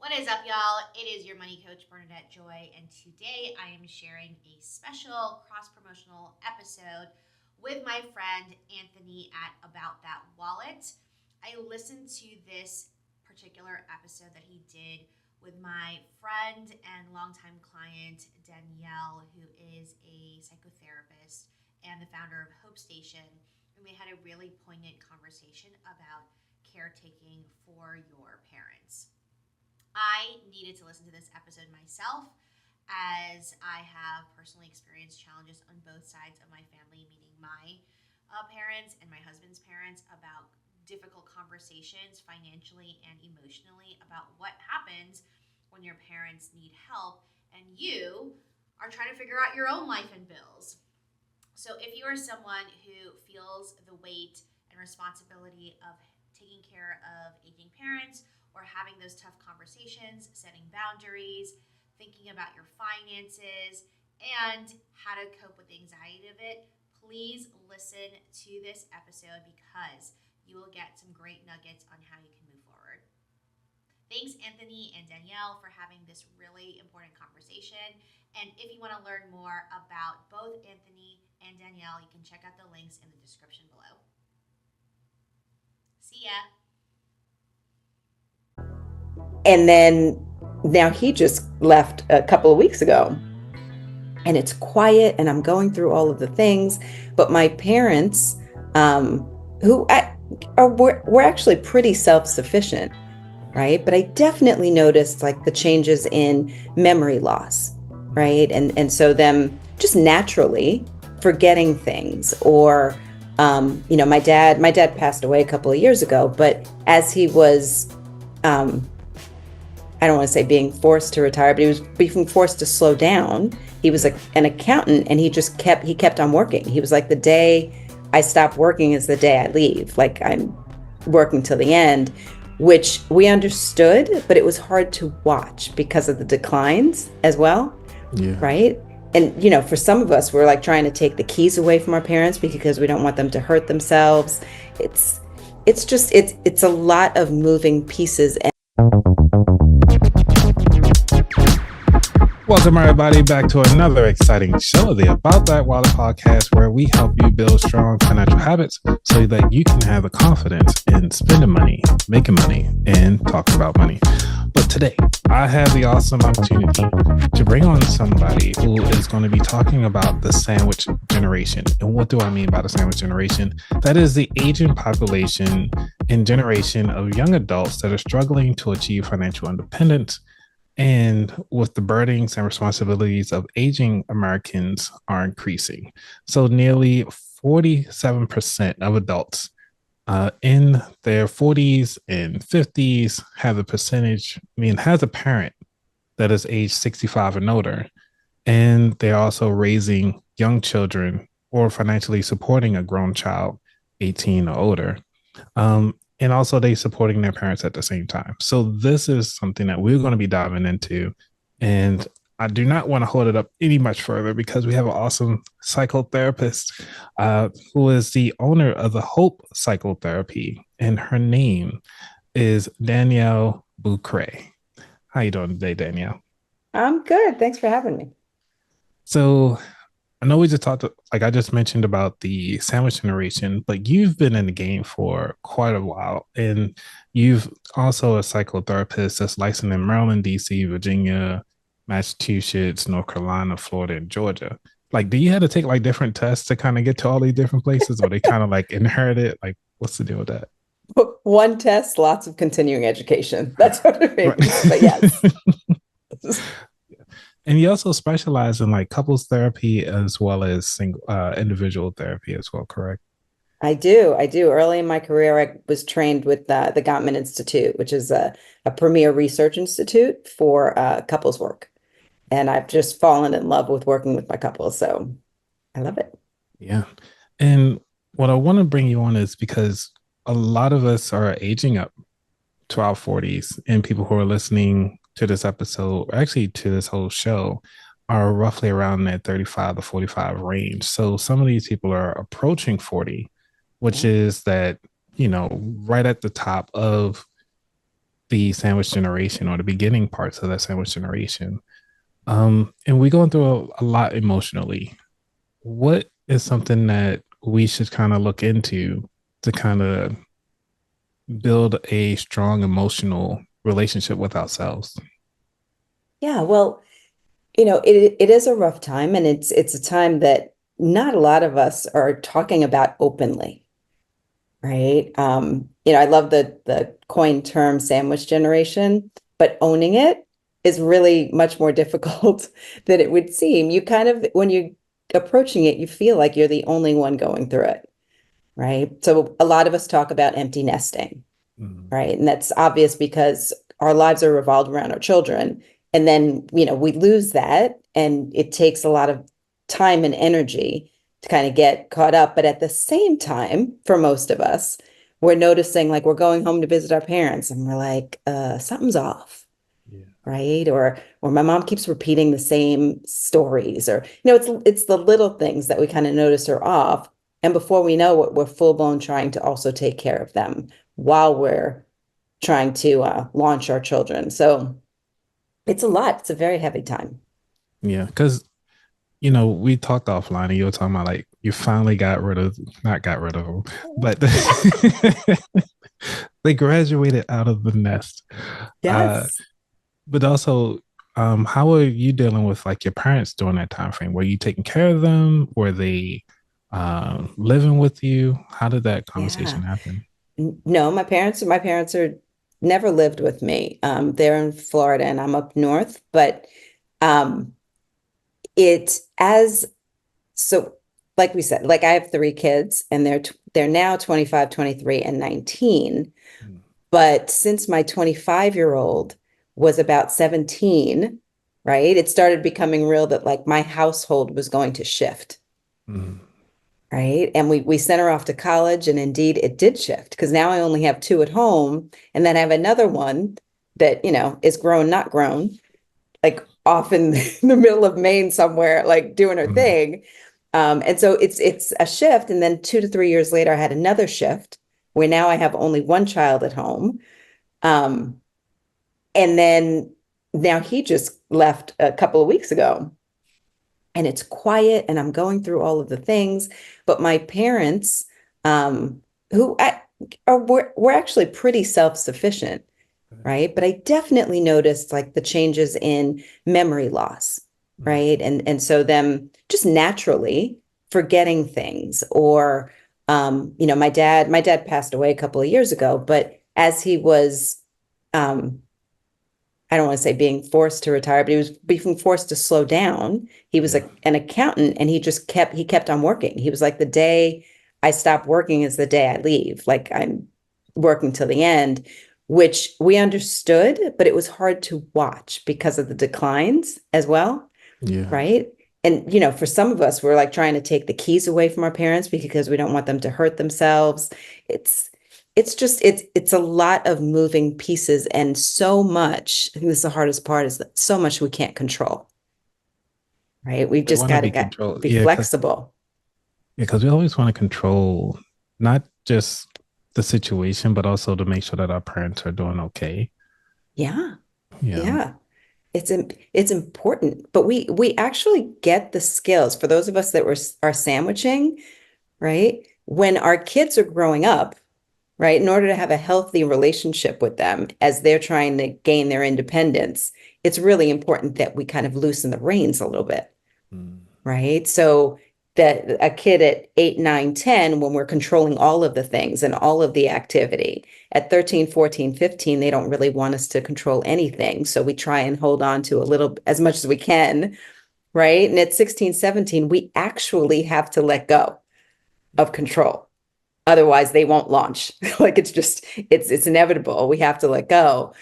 What is up, y'all? It is your money coach, Bernadette Joy, and today I am sharing a special cross-promotional episode with my friend Anthony at About That Wallet. I listened to this particular episode that he did with my friend and longtime client, Danielle, who is a psychotherapist and the founder of Hope Station. And we had a really poignant conversation about caretaking for your parents. I needed to listen to this episode myself as I have personally experienced challenges on both sides of my family, meaning my parents and my husband's parents, about difficult conversations financially and emotionally about what happens when your parents need help and you are trying to figure out your own life and bills. So if you are someone who feels the weight and responsibility of taking care of aging parents, or having those tough conversations, setting boundaries, thinking about your finances, and how to cope with the anxiety of it, please listen to this episode because you will get some great nuggets on how you can move forward. Thanks, Anthony and Danielle, for having this really important conversation. And if you want to learn more about both Anthony and Danielle, you can check out the links in the description below. See ya. And then now he just left a couple of weeks ago and it's quiet and I'm going through all of the things. But my parents, were actually pretty self-sufficient, right? But I definitely noticed like the changes in memory loss, right? And so them just naturally forgetting things or, my dad passed away a couple of years ago, but as he was, I don't want to say being forced to retire, but he was being forced to slow down. He was an accountant and he kept on working. He was like, the day I stop working is the day I leave. Like I'm working till the end, which we understood, but it was hard to watch because of the declines as well. Yeah. Right. And, for some of us, we're like trying to take the keys away from our parents because we don't want them to hurt themselves. It's a lot of moving pieces. Welcome everybody back to another exciting show of the About That Wallet podcast, where we help you build strong financial habits so that you can have the confidence in spending money, making money, and talking about money. But today, I have the awesome opportunity to bring on somebody who is going to be talking about the sandwich generation. And what do I mean by the sandwich generation? That is the aging population and generation of young adults that are struggling to achieve financial independence, and with the burdens and responsibilities of aging Americans are increasing. So nearly 47% of adults in their 40s and 50s has a parent that is age 65 and older. And they're also raising young children or financially supporting a grown child, 18 or older. And also they supporting their parents at the same time. So this is something that we're going to be diving into. And I do not want to hold it up any much further because we have an awesome psychotherapist who is the owner of the Hope Psychotherapy. And her name is Danielle Bure. How you doing today, Danielle? I'm good. Thanks for having me. So I know we just talked, like I just mentioned about the sandwich generation, but you've been in the game for quite a while. And you've also a psychotherapist that's licensed in Maryland, DC, Virginia, Massachusetts, North Carolina, Florida, and Georgia. Like, do you have to take like different tests to kind of get to all these different places, or they kind of like inherit it? Like, what's the deal with that? One test, lots of continuing education. That's what it means. Right. But yes. And you also specialize in like couples therapy as well as single individual therapy as well, correct? I do. Early in my career, I was trained with the Gottman Institute, which is a premier research institute for couples work. And I've just fallen in love with working with my couples. So I love it. Yeah. And what I want to bring you on is because a lot of us are aging up to our 40s, and people who are listening to this episode, actually to this whole show, are roughly around that 35 to 45 range. So some of these people are approaching 40, which is that, right at the top of the sandwich generation or the beginning parts of that sandwich generation. And we're going through a lot emotionally. What is something that we should kind of look into to kind of build a strong emotional relationship with ourselves? Yeah, well, it is a rough time, and it's a time that not a lot of us are talking about openly, right? I love the coined term sandwich generation, but owning it is really much more difficult than it would seem. You kind of, when you're approaching it, you feel like you're the only one going through it, right? So a lot of us talk about empty nesting, Mm. right? And that's obvious because our lives are revolved around our children. And then, we lose that, and it takes a lot of time and energy to kind of get caught up. But at the same time, for most of us, we're noticing like we're going home to visit our parents and we're like, something's off, Yeah. right? Or my mom keeps repeating the same stories, or it's the little things that we kind of notice are off. And before we know it, we're full blown trying to also take care of them while we're trying to launch our children. So it's a lot. It's a very heavy time. Yeah. Because, we talked offline and you were talking about like you finally not got rid of them, but they graduated out of the nest. Uh, Yes. but also, how are you dealing with like your parents during that time frame? Were you taking care of them? Were they living with you? How did that Yeah. conversation happen? No, my parents are never lived with me. They're in Florida and I'm up north, but um, it as so like we said, like I have three kids and they're now 25, 23, and 19. Mm. But since my 25-year-old was about 17, right, it started becoming real that like my household was going to shift. Mm. Right. And we sent her off to college, and indeed it did shift because now I only have two at home. And then I have another one that, is grown, not grown, like off in the middle of Maine somewhere, like doing her Mm. thing. And so it's a shift. And then 2 to 3 years later, I had another shift where now I have only one child at home. Um, and then now he just left a couple of weeks ago, and it's quiet, and I'm going through all of the things. But my parents, um, who were actually pretty self-sufficient, right? But I definitely noticed like the changes in memory loss, Mm. right? And so them just naturally forgetting things, or my dad passed away a couple of years ago, but as he was um I don't want to say being forced to retire, but he was being forced to slow down. He was Yeah. an accountant, and he kept on working. He was like, the day I stop working is the day I leave. Like, I'm working till the end, which we understood, but it was hard to watch because of the declines as well, Yeah. right? And for some of us, we're like trying to take the keys away from our parents because we don't want them to hurt themselves. It's it's a lot of moving pieces, and so much. I think this is the hardest part, is that so much we can't control, right? We've We just want to got be to controlled. be flexible. Because we always want to control not just the situation, but also to make sure that our parents are doing okay. Yeah, Yeah. yeah. It's important, but we actually get the skills for those of us that are sandwiching, right? When our kids are growing up, right? In order to have a healthy relationship with them as they're trying to gain their independence, it's really important that we kind of loosen the reins a little bit, Mm. right? So that a kid at 8, 9, 10, when we're controlling all of the things and all of the activity, at 13, 14, 15, they don't really want us to control anything. So we try and hold on to a little, as much as we can, right? And at 16, 17, we actually have to let go of control. Otherwise, they won't launch. Like, it's inevitable. We have to let go.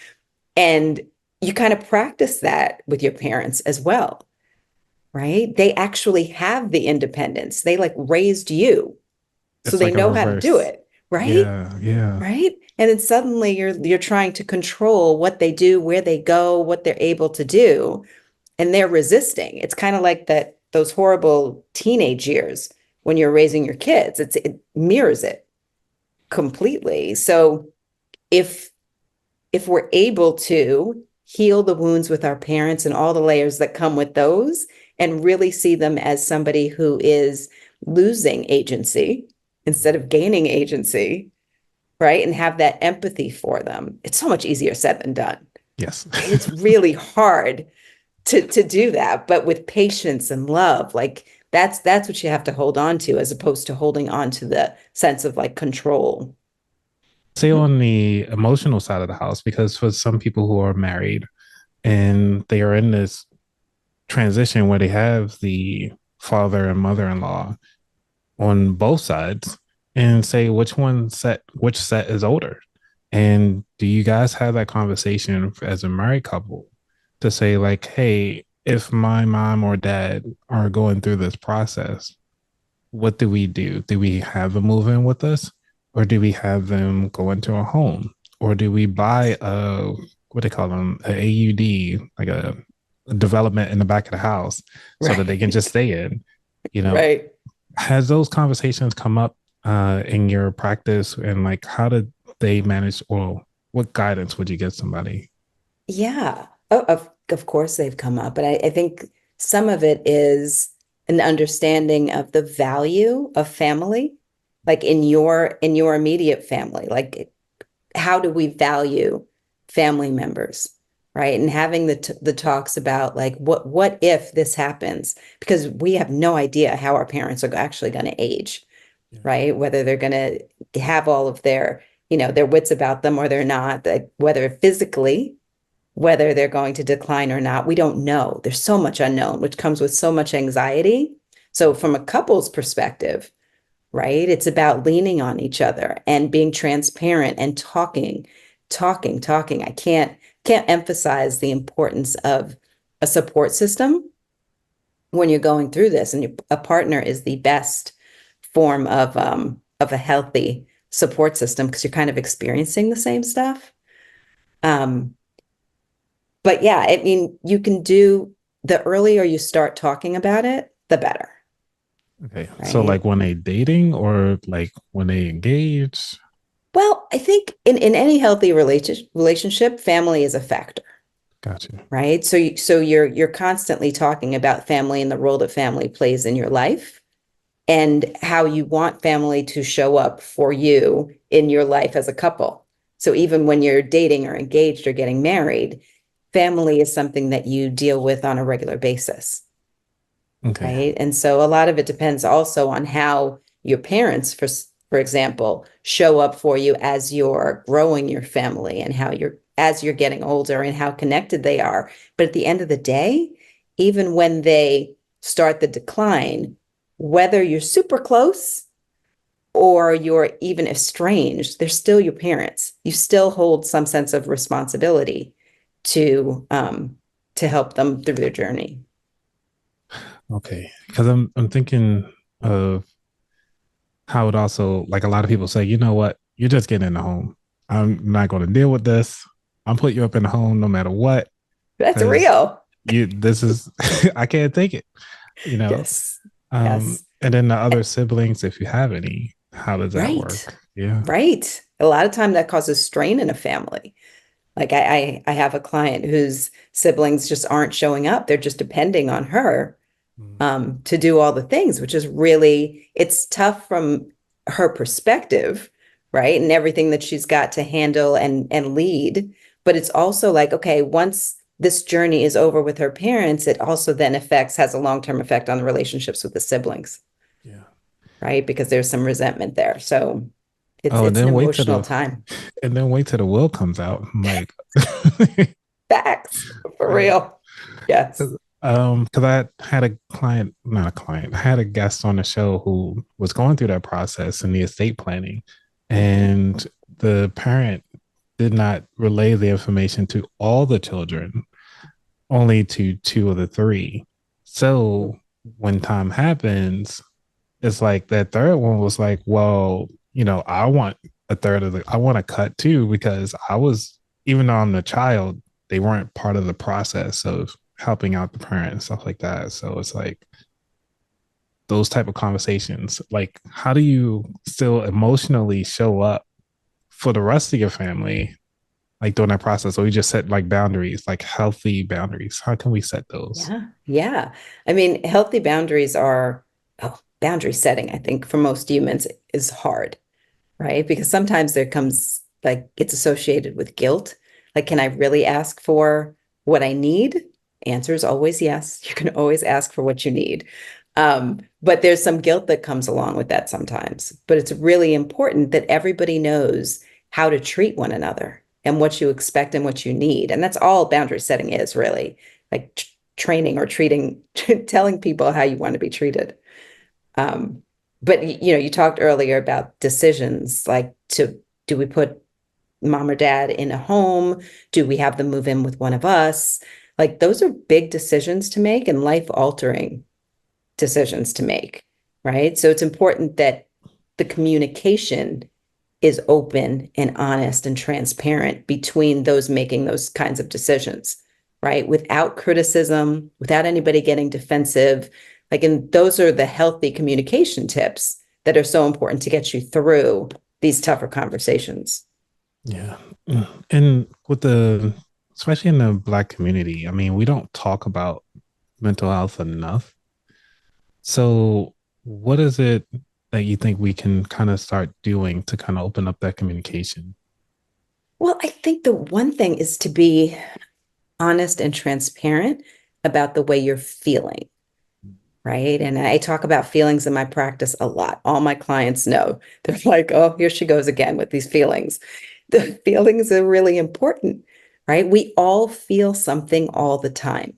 And you kind of practice that with your parents as well, right? They actually have the independence. They like raised you, so It's they like a know how to do reverse. it, right? Yeah. Yeah. Right? And then suddenly you're trying to control what they do, where they go, what they're able to do, and they're resisting. It's kind of like those horrible teenage years when you're raising your kids. It mirrors it completely. So if if we're able to heal the wounds with our parents and all the layers that come with those, and really see them as somebody who is losing agency instead of gaining agency, right? And have that empathy for them. It's so much easier said than done. Yes. Right? It's really hard to do that, but with patience and love, like that's what you have to hold on to, as opposed to holding on to the sense of like control. Say on the emotional side of the house, because for some people who are married and they are in this transition where they have the father and mother-in-law on both sides, and say which set is older. And do you guys have that conversation as a married couple to say like, hey, if my mom or dad are going through this process, what do we do? Do we have them move in with us, or do we have them go into a home, or do we buy a what they call them, a AUD, like a development in the back of the house, so that they can just stay in? You know, Right. has those conversations come up in your practice, and like how did they manage, or what guidance would you give somebody? Yeah. Oh, of course they've come up, but I think some of it is an understanding of the value of family, like in your immediate family. Like, how do we value family members, right? And having the talks about like what if this happens, because we have no idea how our parents are actually going to age, Yeah. right? Whether they're going to have all of their, their wits about them or they're not, like whether physically, whether they're going to decline or not, we don't know. There's so much unknown, which comes with so much anxiety. So from a couple's perspective, right, it's about leaning on each other and being transparent and talking. I can't emphasize the importance of a support system when you're going through this, and a partner is the best form of a healthy support system, because you're kind of experiencing the same stuff. But yeah, I mean, you can do, the earlier you start talking about it, the better. Okay. Right? So like when they dating, or like when they engage? Well, I think in any healthy relationship, family is a factor. Gotcha. Right? So you're constantly talking about family and the role that family plays in your life, and how you want family to show up for you in your life as a couple. So even when you're dating or engaged or getting married, family is something that you deal with on a regular basis. Okay. Right. And so a lot of it depends also on how your parents, for example, show up for you as you're growing your family, and how as you're getting older, and how connected they are. But at the end of the day, even when they start the decline, whether you're super close or you're even estranged, they're still your parents. You still hold some sense of responsibility to help them through their journey. Okay. Because I'm thinking of how it also, like a lot of people say, you know what, you're just getting in the home. I'm not going to deal with this. I'm putting you up in the home no matter what. That's real. This is, I can't take it, you know? Yes. Yes. And then the other siblings, if you have any, how does that work? Yeah. Right. A lot of time that causes strain in a family. Like I have a client whose siblings just aren't showing up. They're just depending on her to do all the things, which is really, it's tough from her perspective, right? And everything that she's got to handle and lead. But it's also like, okay, once this journey is over with her parents, it also then has a long-term effect on the relationships with the siblings. Yeah. Right? Because there's some resentment there. So it's and an then emotional time. And then wait till the will comes out. I'm like, Facts, for real. Yes. Because I had a client, not a client, I had a guest on the show who was going through that process in the estate planning, and the parent did not relay the information to all the children, only to two of the three. So when time happens, it's like that third one was like, well, I want I want a cut too, because even though I'm the child, they weren't part of the process of helping out the parent and stuff like that. So it's like those type of conversations, like how do you still emotionally show up for the rest of your family, like during that process, or we just set like boundaries, like healthy boundaries? How can we set those? Yeah. Yeah. I mean, healthy boundaries are, oh, boundary setting, I think for most humans is hard, right? Because sometimes there comes like it's associated with guilt. Like, can I really ask for what I need? Answer is always yes. You can always ask for what you need. But there's some guilt that comes along with that sometimes. But it's really important that everybody knows how to treat one another and what you expect and what you need. And that's all boundary setting is really like training or treating, telling people how you want to be treated. Um, but you talked earlier about decisions, like do we put mom or dad in a home? Do we have them move in with one of us? Like those are big decisions to make and life altering decisions to make, right? So it's important that the communication is open and honest and transparent between those making those kinds of decisions, right? Without criticism, without anybody getting defensive. Like, and those are the healthy communication tips that are so important to get you through these tougher conversations. Yeah. And with especially in the Black community, I mean, we don't talk about mental health enough. So, what is it that you think we can kind of start doing to kind of open up that communication? Well, I think the one thing is to be honest and transparent about the way you're feeling, right? And I talk about feelings in my practice a lot. All my clients know. They're like, oh, here she goes again with these feelings. The feelings are really important, right? We all feel something all the time,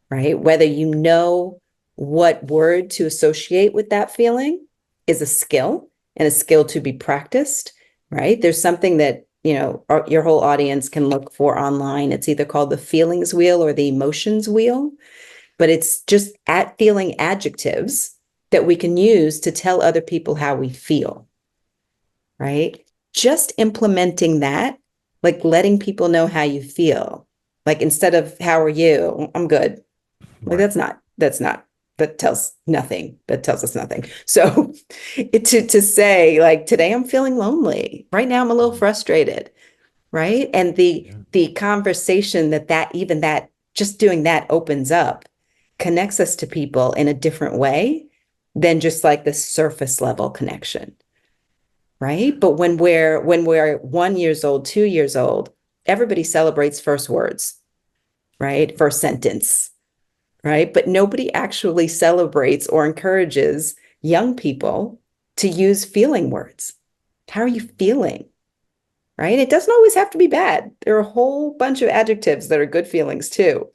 right? Whether you know what word to associate with that feeling is a skill and a skill to be practiced, right? There's something that, your whole audience can look for online. It's either called the feelings wheel or the emotions wheel, but it's just at feeling adjectives that we can use to tell other people how we feel, right? Just implementing that, like letting people know how you feel, like instead of how are you, I'm good. Like Right. that tells nothing. That tells us nothing. So to say like today I'm feeling lonely. Right now I'm a little frustrated, right? And Yeah. the conversation that just doing that opens up, connects us to people in a different way than just like the surface level connection, right? But when we're 1 years old, 2 years old, everybody celebrates first words, right? First sentence, right? But nobody actually celebrates or encourages young people to use feeling words. How are you feeling? Right? It doesn't always have to be bad. There are a whole bunch of adjectives that are good feelings too.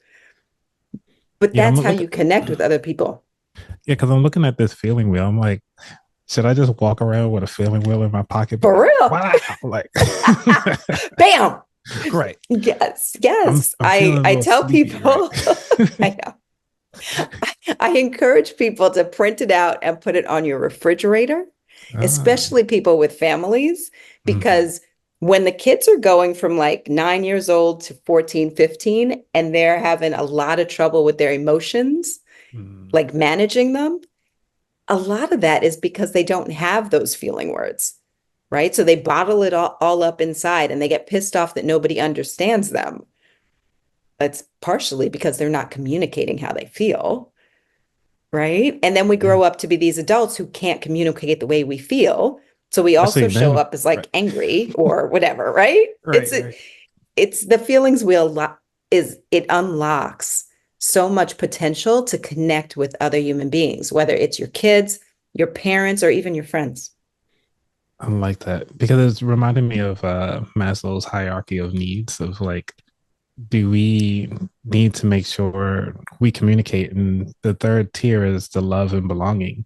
But Yeah, I'm that's how looking. you connect with other people. Yeah, because I'm looking at this feeling wheel. I'm like, should I just walk around with a feeling wheel in my pocket? Be For like, real. wow, like, Bam. great. Yes, I'm yes. I'm feeling a I little tell sleepy, right? people, I know. I encourage people to print it out and put it on your refrigerator, Ah, especially people with families, mhm, because when the kids are going from like 9 years old to 14, 15, and they're having a lot of trouble with their emotions, mm. like managing them, a lot of that is because they don't have those feeling words, right? So they bottle it all up inside and they get pissed off that nobody understands them. That's partially because they're not communicating how they feel, right? And then we Yeah, grow up to be these adults who can't communicate the way we feel. So we especially also show then, up as right, like angry or whatever, right? right, right. It's the feelings wheel is it unlocks so much potential to connect with other human beings, whether it's your kids, your parents, or even your friends. I like that because it's reminding me of Maslow's hierarchy of needs of like, do we need to make sure we communicate? And the third tier is the love and belonging.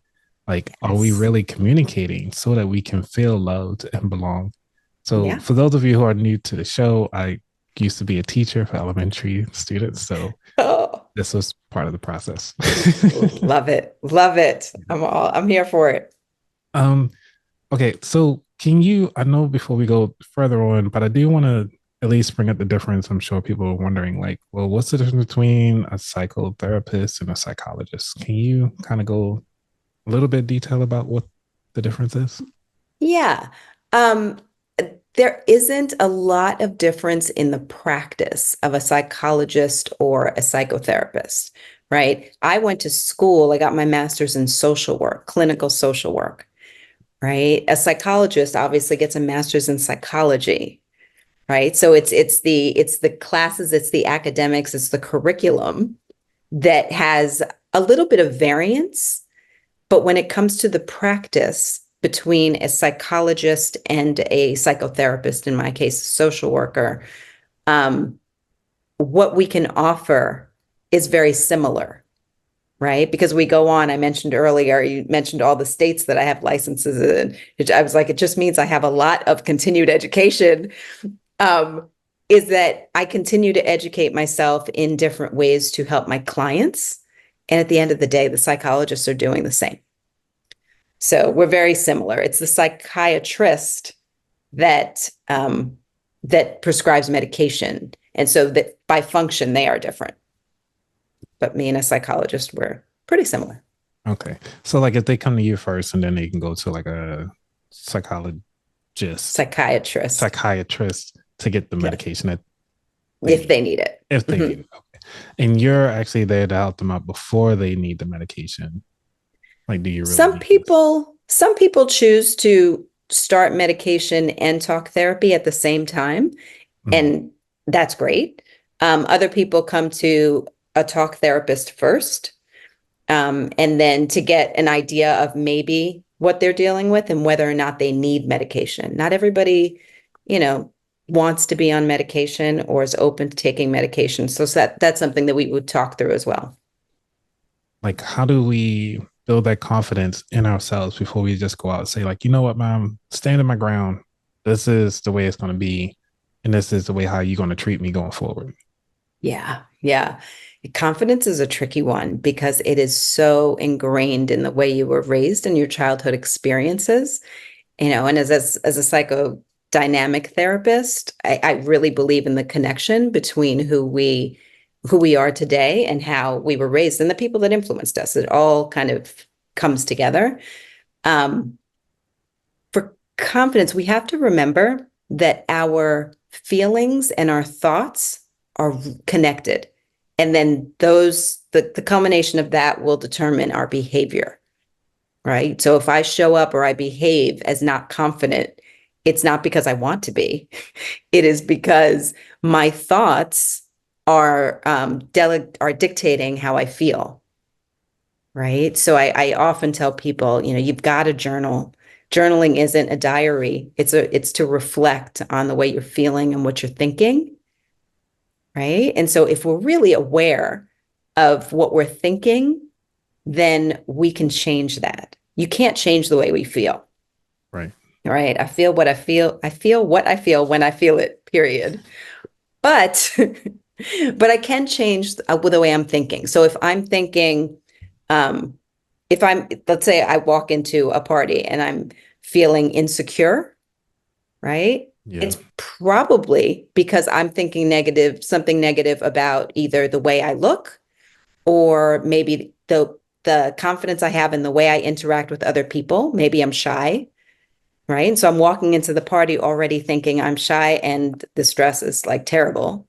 Like, are we Yes. really communicating so that we can feel loved and belong? So, Yeah. for those of you who are new to the show, I used to be a teacher for elementary students. So, Oh, this was part of the process. love it. Love it. I'm here for it. um, okay, so can you? I know before we go further on, but I do want to at least bring up the difference. I'm sure people are wondering, like, well, what's the difference between a psychotherapist and a psychologist? Can you kind of go a little bit detail about what the difference is? Yeah. Um, There isn't a lot of difference in the practice of a psychologist or a psychotherapist, right? I went to school, I got my master's in social work, clinical social work, right? A psychologist obviously gets a master's in psychology, right? So it's the classes, it's the academics, it's the curriculum that has a little bit of variance, but when it comes to the practice between a psychologist and a psychotherapist, in my case, a social worker, what we can offer is very similar, right? Because we go on, I mentioned earlier, you mentioned all the states that I have licenses in. I was like, it just means I have a lot of continued education. Is that I continue to educate myself in different ways to help my clients. And at the end of the day, the psychologists are doing the same. So we're very similar. It's the psychiatrist that that prescribes medication. And so that by function, they are different. But me and a psychologist, we're pretty similar. Okay. So like if they come to you first and then they can go to like a psychiatrist to get the medication that if they need it. If they need it. Okay. And you're actually there to help them out before they need the medication. Like, do you really some people choose to start medication and talk therapy at the same time, and that's great. Other people come to a talk therapist first, and then to get an idea of maybe what they're dealing with and whether or not they need medication. Not everybody, wants to be on medication or is open to taking medication. So that's something that we would talk through as well. Like, how do we build that confidence in ourselves before we just go out and say, like, you know what, mom, stand in my ground. This is the way it's going to be. And this is the way how you're going to treat me going forward. Yeah. Confidence is a tricky one because it is so ingrained in the way you were raised in your childhood experiences, and as a psychodynamic therapist, I really believe in the connection between who we are today and how we were raised and the people that influenced us. It all kind of comes together. For confidence, we have to remember that our feelings and our thoughts are connected. And then the culmination of that will determine our behavior, right? So if I show up or I behave as not confident, it's not because I want to be. It is because my thoughts are dictating how I feel, right? So I often tell people, you've got to journal. Journaling isn't a diary. It's to reflect on the way you're feeling and what you're thinking, right? And so if we're really aware of what we're thinking, then we can change that. You can't change the way we feel. Right. Right. I feel what I feel. I feel what I feel when I feel it, period. But I can change the way I'm thinking. So if I'm thinking, let's say I walk into a party and I'm feeling insecure, right? Yeah. It's probably because I'm thinking something negative about either the way I look or maybe the confidence I have in the way I interact with other people. Maybe I'm shy, right? And so I'm walking into the party already thinking I'm shy and the stress is like terrible,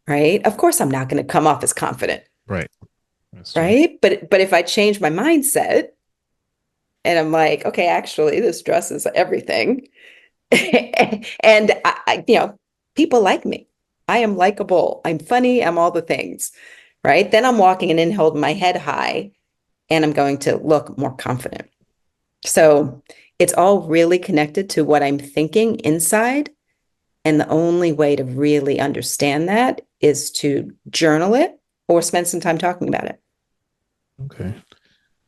right? Of course, I'm not going to come off as confident. Right. Right. But if I change my mindset and I'm like, okay, actually, this dress is everything. And people like me. I am likable. I'm funny. I'm all the things. Right. Then I'm walking in holding my head high and I'm going to look more confident. So it's all really connected to what I'm thinking inside. And the only way to really understand that is to journal it or spend some time talking about it. Okay.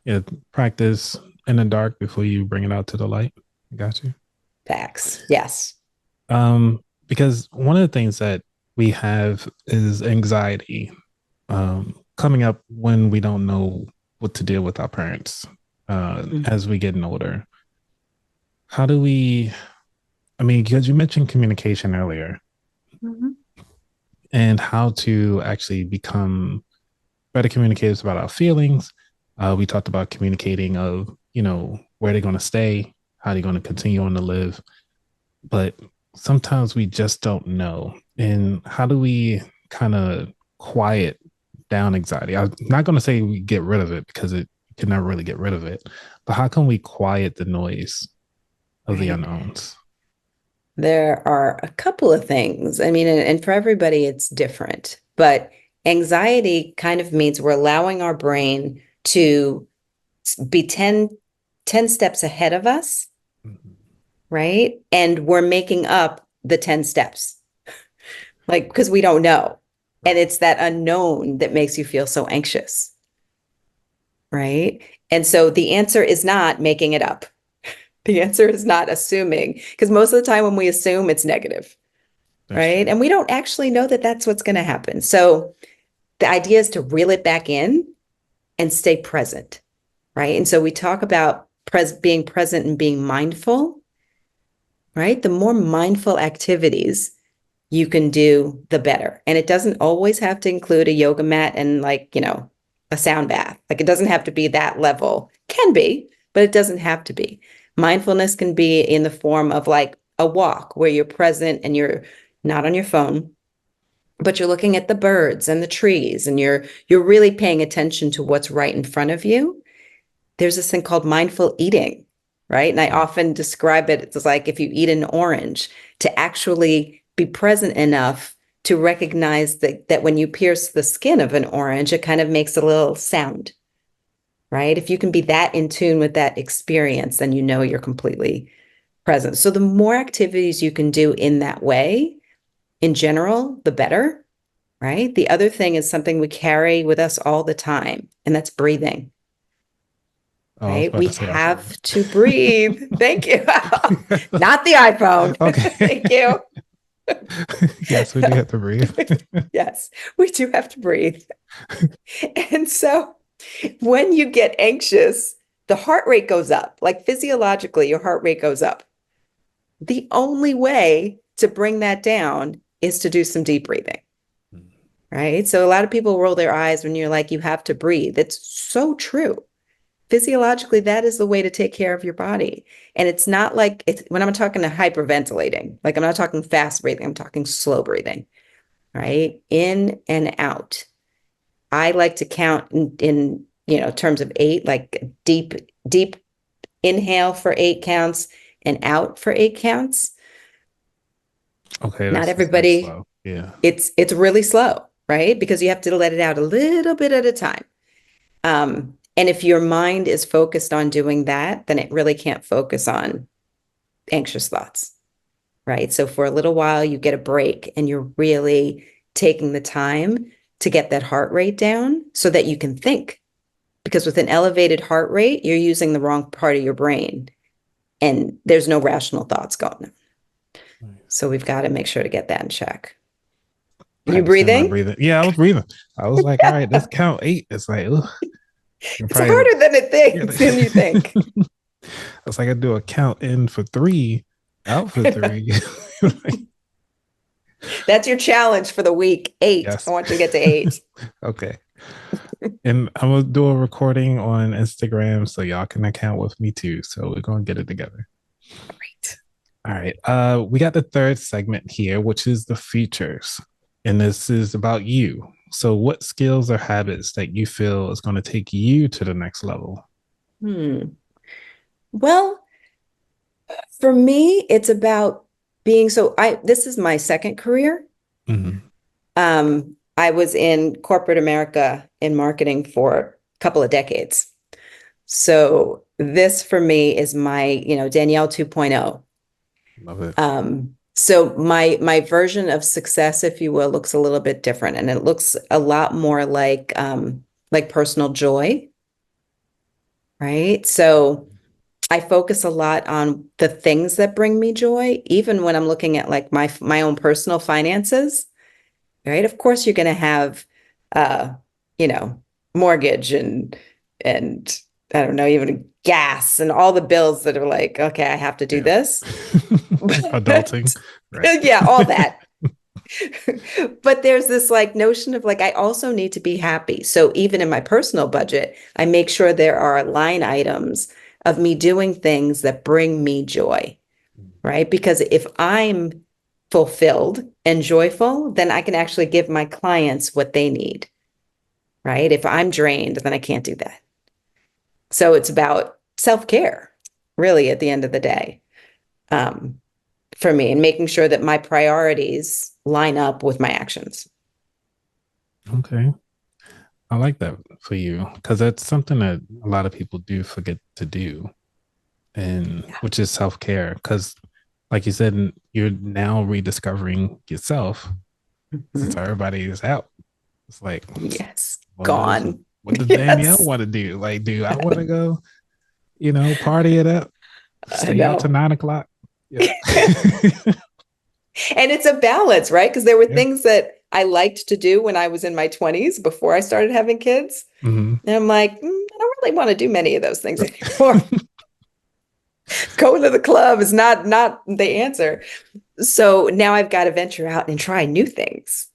Yeah. Practice in the dark before you bring it out to the light. Got you. Facts. Yes. Because one of the things that we have is anxiety coming up when we don't know what to deal with our parents as we get older. How do we, because you mentioned communication earlier and how to actually become better communicators about our feelings. We talked about communicating of, where they're going to stay, how they're going to continue on to live. But sometimes we just don't know. And how do we kind of quiet down anxiety? I'm not going to say we get rid of it because it you can never really get rid of it, but how can we quiet the noise of the Right. unknowns? There are a couple of things. I mean, and for everybody, it's different. But anxiety kind of means we're allowing our brain to be 10 steps ahead of us, Mhm. right? And we're making up the 10 steps, like, because we don't know. And it's that unknown that makes you feel so anxious, right? And so the answer is not making it up. The answer is not assuming, because most of the time when we assume, it's negative, That's right? true. And we don't actually know that that's what's going to happen. So the idea is to reel it back in and stay present, right? And so we talk about being present and being mindful, right? The more mindful activities you can do, the better. And it doesn't always have to include a yoga mat and, like, a sound bath. Like, it doesn't have to be that level. Can be, but it doesn't have to be. Mindfulness can be in the form of like a walk where you're present and you're not on your phone, but you're looking at the birds and the trees, and you're really paying attention to what's right in front of you. There's this thing called mindful eating, right? And I often describe it, it's like if you eat an orange, to actually be present enough to recognize that when you pierce the skin of an orange, it kind of makes a little sound, right? If you can be that in tune with that experience, then you know you're completely present. So the more activities you can do in that way, in general, the better, right? The other thing is something we carry with us all the time, and that's breathing. Oh, I was Right? about We to say our phone. have to breathe. Thank you. Not the iPhone. Okay. Thank you. Yes, we do have to breathe. Yes, we do have to breathe. And so when you get anxious, the heart rate goes up. Like, physiologically, your heart rate goes up. The only way to bring that down is to do some deep breathing, right? So a lot of people roll their eyes when you're like, you have to breathe. It's so true. Physiologically, that is the way to take care of your body. And it's not like when I'm talking to hyperventilating, like, I'm not talking fast breathing, I'm talking slow breathing, right? In and out. I like to count in terms of 8, like deep inhale for 8 counts and out for 8 counts. Okay, Not that's everybody, slow. Yeah. it's really slow, right? Because you have to let it out a little bit at a time. And if your mind is focused on doing that, then it really can't focus on anxious thoughts, right? So for a little while, you get a break and you're really taking the time to get that heart rate down so that you can think. Because with an elevated heart rate, you're using the wrong part of your brain and there's no rational thoughts going on. So we've got to make sure to get that in check. You Practicing my breathing? breathing. Yeah, I was breathing. I was like, all right, let's count 8. It's like, ugh. It's harder than it thinks, than you think. It's like I do a count in for 3, out for 3. That's your challenge for the week. 8. Yes. I want you to get to 8. Okay. And I'm gonna do a recording on Instagram so y'all can account with me too. So we're gonna get it together. Great. All right. We got the third segment here, which is the features. And this is about you. So what skills or habits that you feel is going to take you to the next level? Well, for me, it's about being this is my second career. Mm-hmm. I was in corporate America in marketing for a couple of decades. So this for me is my, Danielle 2.0. Love it. So my version of success, if you will, looks a little bit different, and it looks a lot more like personal joy, right? So I focus a lot on the things that bring me joy, even when I'm looking at like my own personal finances, right? Of course, you're going to have, mortgage and I don't know, even gas and all the bills that are like, okay, I have to do this. Adulting. Right. Yeah, all that. But there's this like notion of like, I also need to be happy. So even in my personal budget, I make sure there are line items of me doing things that bring me joy, right? Because if I'm fulfilled and joyful, then I can actually give my clients what they need, right? If I'm drained, then I can't do that. So it's about self-care, really, at the end of the day, for me, and making sure that my priorities line up with my actions. Okay. I like that for you, because that's something that a lot of people do forget to do, and which is self-care. Because like you said, you're now rediscovering yourself since everybody is out. It's like, yes, what gone. What does Yes. Danielle want to do? Like, do I want to go, party it up, stay out to 9 o'clock? Yeah. And it's a balance, right? Because there were things that I liked to do when I was in my 20s before I started having kids. And I'm like, I don't really want to do many of those things anymore. Going to the club is not the answer. So now I've got to venture out and try new things.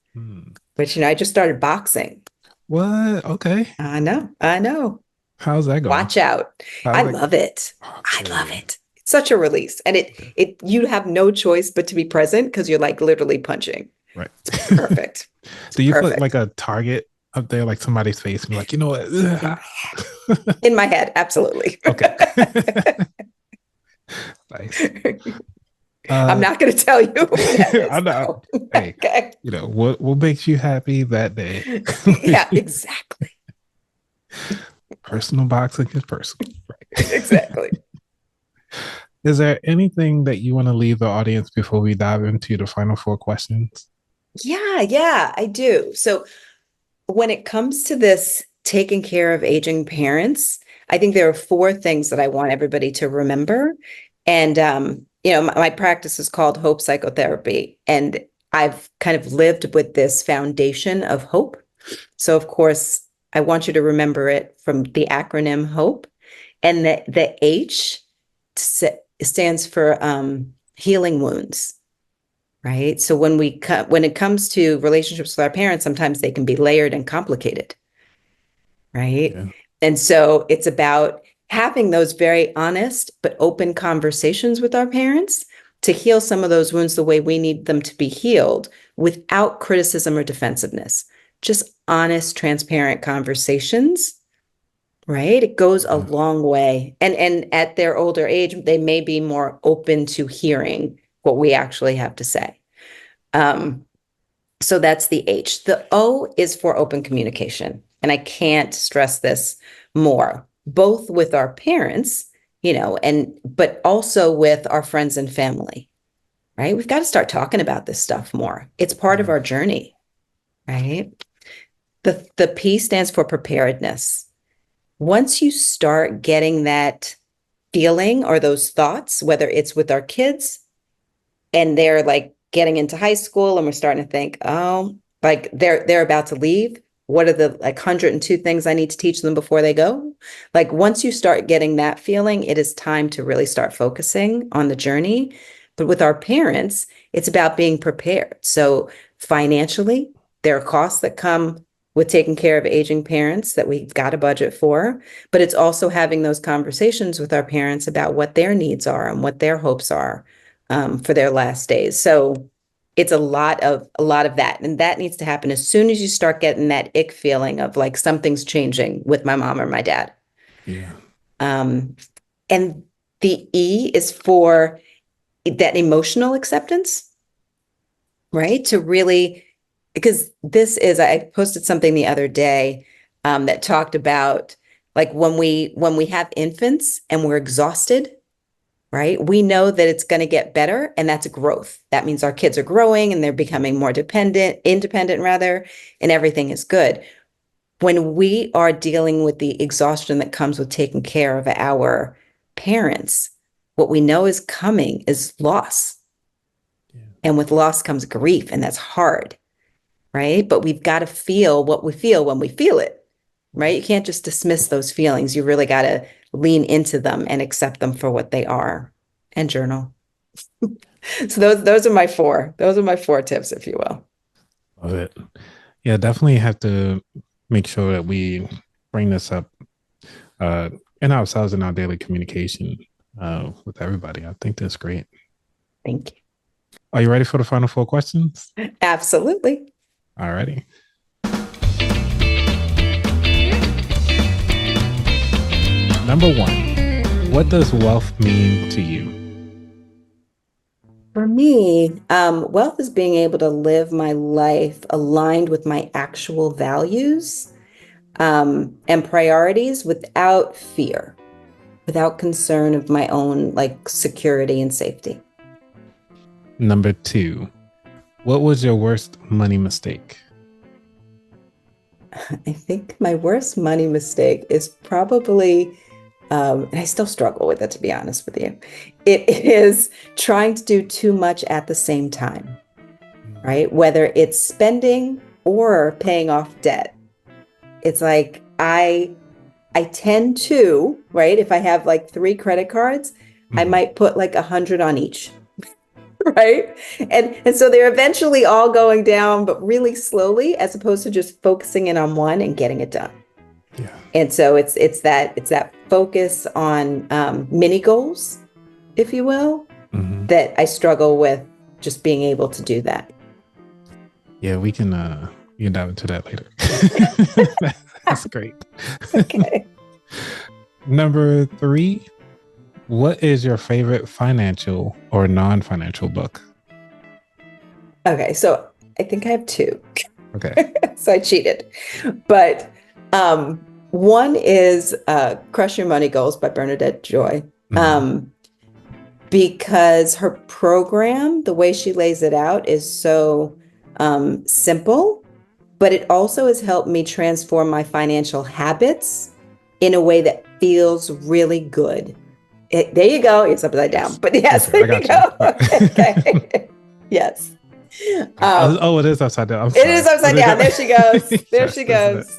But, I just started boxing. What? Okay. I know. How's that going? Watch out. I love it. I love it. It's such a release. And you have no choice but to be present because you're like literally punching. Right. It's perfect. Do you put like a target up there, like somebody's face, and be like, you know what? In my head, absolutely. Okay. Nice. I'm not going to tell you. I know. Hey, okay. What makes you happy that day? Yeah, exactly. Personal boxing is personal. Right. Exactly. Is there anything that you want to leave the audience before we dive into the final 4 questions? Yeah, I do. So when it comes to this taking care of aging parents, I think there are 4 things that I want everybody to remember. And, my practice is called Hope Psychotherapy. And I've kind of lived with this foundation of hope. So, of course, I want you to remember it from the acronym HOPE. And the H stands for healing wounds. Right. So when it comes to relationships with our parents, sometimes they can be layered and complicated. Right. Yeah. And so it's about having those very honest but open conversations with our parents to heal some of those wounds the way we need them to be healed without criticism or defensiveness. Just honest, transparent conversations. Right. It goes a long way. And at their older age, they may be more open to hearing what we actually have to say. So that's the H. The O is for open communication. And I can't stress this more, both with our parents, but also with our friends and family, right? We've got to start talking about this stuff more. It's part of our journey, right? The P stands for preparedness. Once you start getting that feeling or those thoughts, whether it's with our kids and they're like getting into high school and we're starting to think, oh, like they're about to leave. What are the 102 things I need to teach them before they go? Like once you start getting that feeling, it is time to really start focusing on the journey. But with our parents, it's about being prepared. So financially, there are costs that come with taking care of aging parents that we've got a budget for, but it's also having those conversations with our parents about what their needs are and what their hopes are for their last days. So it's a lot of that. And that needs to happen as soon as you start getting that ick feeling of like something's changing with my mom or my dad. Yeah. And the E is for that emotional acceptance, right? To really, because I posted something the other day that talked about like when we have infants and we're exhausted, right? We know that it's going to get better, and that's growth. That means our kids are growing and they're becoming more independent rather, and everything is good. When we are dealing with the exhaustion that comes with taking care of our parents, what we know is coming is loss. Yeah. And with loss comes grief, and that's hard, right? But we've got to feel what we feel when we feel it, right? You can't just dismiss those feelings. You really got to lean into them and accept them for what they are, and journal. So those are my 4. Those are my 4 tips, if you will. Love it. Yeah, definitely have to make sure that we bring this up in ourselves in our daily communication with everybody. I think that's great. Thank you. Are you ready for the final 4 questions? Absolutely. All righty. Number 1, what does wealth mean to you? For me, wealth is being able to live my life aligned with my actual values and priorities without fear, without concern of my own like security and safety. Number 2, what was your worst money mistake? I think my worst money mistake is probably, and I still struggle with it, to be honest with you. It is trying to do too much at the same time, right? Whether it's spending or paying off debt. It's like I tend to, right? If I have like 3 credit cards, I might put like 100 on each. Right. And so they're eventually all going down, but really slowly, as opposed to just focusing in on one and getting it done. Yeah. And so it's that focus on mini goals, if you will, that I struggle with just being able to do that. Yeah, we can dive into that later. That's great. Okay. Number 3, what is your favorite financial or non-financial book? Okay, so I think I have 2. Okay. So I cheated. But one is Crush Your Money Goals by Bernadette Joy. Because her program, the way she lays it out, is so simple, but it also has helped me transform my financial habits in a way that feels really good. There you go. It's upside down, but yes, Okay, there you go. Okay. Yes. It is upside down. It is upside down. There she goes. There Yes, she goes.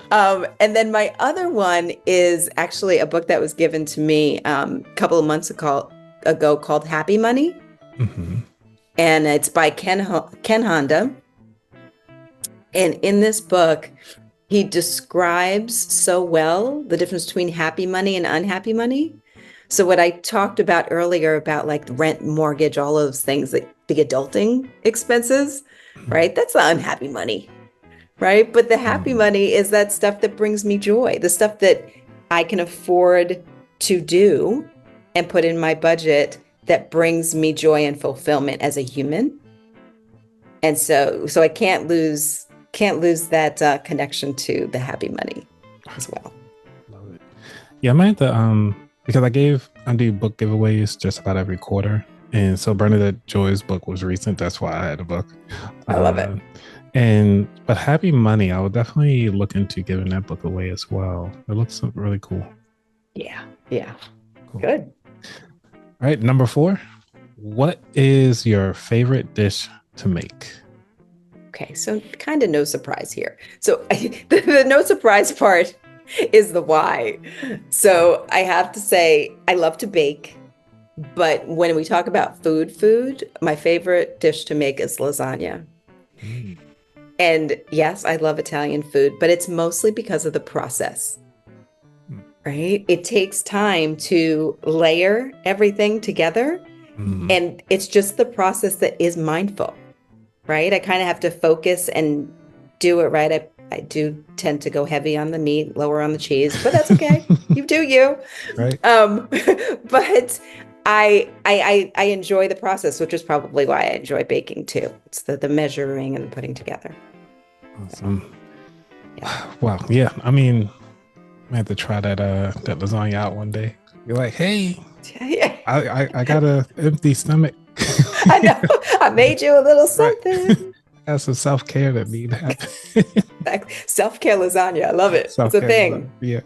And then my other one is actually a book that was given to me a couple of months ago called Happy Money. And it's by Ken Honda. And in this book, he describes so well the difference between happy money and unhappy money. So what I talked about earlier about like rent, mortgage, all those things, like the adulting expenses, right? That's the unhappy money, right? But the happy money is that stuff that brings me joy, the stuff that I can afford to do and put in my budget that brings me joy and fulfillment as a human. And so I can't lose that connection to the happy money as well. Love it. Yeah, I might have to, because I do book giveaways just about every quarter. And so Bernadette Joy's book was recent. That's why I had a book. I love it. But Happy Money, I would definitely look into giving that book away as well. It looks really cool. Yeah. Cool. Good. All right, number 4. What is your favorite dish to make? Okay, so kind of no surprise here. So the no surprise part is the why. So I have to say, I love to bake, but when we talk about food, my favorite dish to make is lasagna. And yes, I love Italian food, but it's mostly because of the process, right? It takes time to layer everything together, and it's just the process that is mindful, right? I kind of have to focus and do it right. I do tend to go heavy on the meat, lower on the cheese, but that's okay. You do you. Right. But I enjoy the process, which is probably why I enjoy baking too. It's the measuring and the putting together. Awesome. Yeah. Wow. Yeah. I mean, I have to try that lasagna out one day. You're like, hey, Yeah. I got a empty stomach. I know. I made you a little something. Right. That's some self-care that need to happen. Self-care lasagna. I love it. It's a thing. Yeah.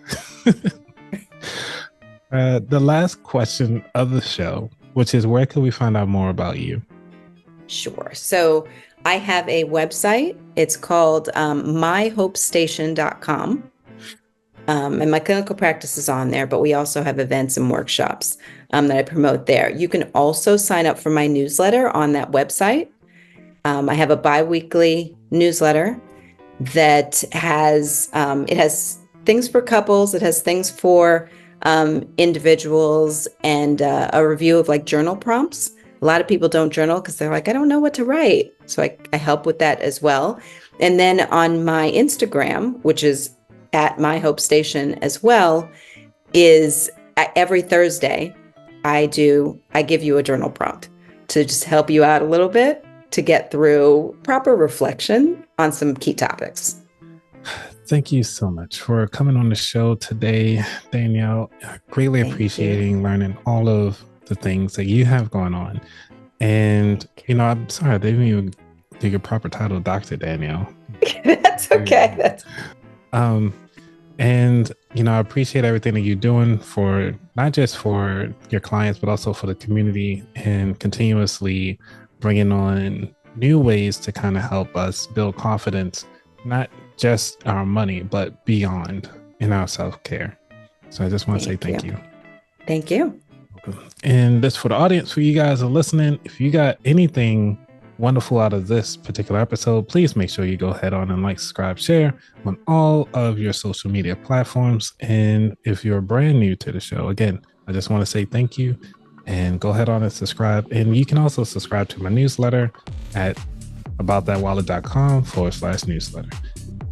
The last question of the show, which is, where can we find out more about you? Sure. So I have a website. It's called myhopestation.com. And my clinical practice is on there, but we also have events and workshops that I promote there. You can also sign up for my newsletter on that website. I have a bi-weekly newsletter that has things for couples. It has things for individuals and a review of like journal prompts A lot of people don't journal because they're like, I don't know what to write. So I help with that as well. And then on my Instagram, which is at My Hope Station as well, is every Thursday, I give you a journal prompt to just help you out a little bit to get through proper reflection on some key topics. Thank you so much for coming on the show today, Danielle. Greatly appreciating learning all of the things that you have going on. And, I'm sorry, I didn't even do your proper title, Dr. Danielle. That's okay. And, I appreciate everything that you're doing for not just for your clients, but also for the community, and continuously bringing on new ways to kind of help us build confidence, not just our money, but beyond in our self-care. So I just want to say thank you. Thank you. And this for the audience, for you guys who are listening, if you got anything wonderful out of this particular episode, please make sure you go ahead on and like, subscribe, share on all of your social media platforms. And if you're brand new to the show, again, I just want to say thank you, and go ahead on and subscribe. And you can also subscribe to my newsletter at aboutthatwallet.com/newsletter.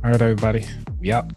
All right, everybody, we out.